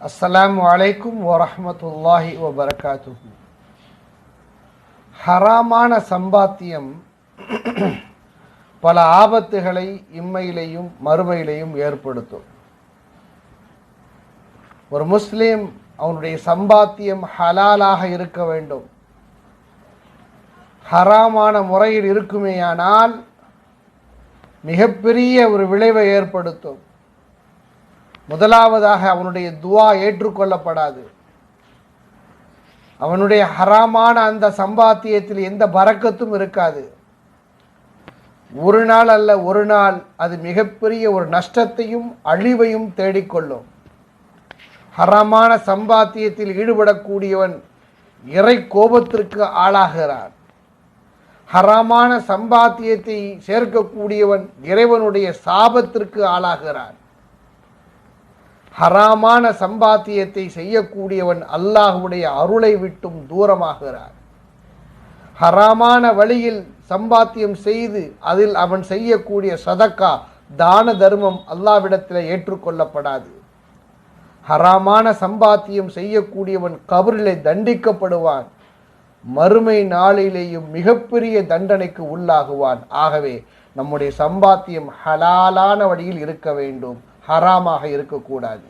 அஸ்ஸலாமு அலைக்கும் வரஹ்மத்துல்லாஹி வபரகாத்துஹு. ஹராமான சம்பாத்தியம் பல ஆபத்துகளை இம்மையிலையும் மறுமையிலையும் ஏற்படுத்தும். ஒரு முஸ்லிம் அவனுடைய சம்பாத்தியம் ஹலாலாக இருக்க வேண்டும். ஹராமான முறையில் இருக்குமேயானால் மிகப்பெரிய ஒரு விளைவை ஏற்படுத்தும். முதலாவதாக அவனுடைய துவா ஏற்றுக்கொள்ளப்படாது. அவனுடைய ஹராமான அந்த சம்பாத்தியத்தில் எந்த பரக்கத்தும் இருக்காது. ஒரு நாள் அல்ல ஒரு நாள் அது மிகப்பெரிய ஒரு நஷ்டத்தையும் அழிவையும் தேடிக்கொள்ளும். ஹராமான சம்பாத்தியத்தில் ஈடுபடக்கூடியவன் இறை கோபத்திற்கு ஆளாகிறான். ஹராமான சம்பாத்தியத்தை சேர்க்கக்கூடியவன் இறைவனுடைய சாபத்திற்கு ஆளாகிறான். ஹராமான சம்பாத்தியத்தை செய்யக்கூடியவன் அல்லாஹ்வுடைய அருளை விட்டும் தூரமாகிறான். ஹராமான வழியில் சம்பாத்தியம் செய்து அதில் அவன் செய்யக்கூடிய சதக்கா தான தர்மம் அல்லாஹ்விடத்தில் ஏற்றுக்கொள்ளப்படாது. ஹராமான சம்பாத்தியம் செய்யக்கூடியவன் கபரிலே தண்டிக்கப்படுவான். மறுமை நாளிலேயும் மிகப்பெரிய தண்டனைக்கு உள்ளாகுவான். ஆகவே நம்முடைய சம்பாத்தியம் ஹலாலான வழியில் இருக்க வேண்டும், ஹராமாக இருக்கக்கூடாது.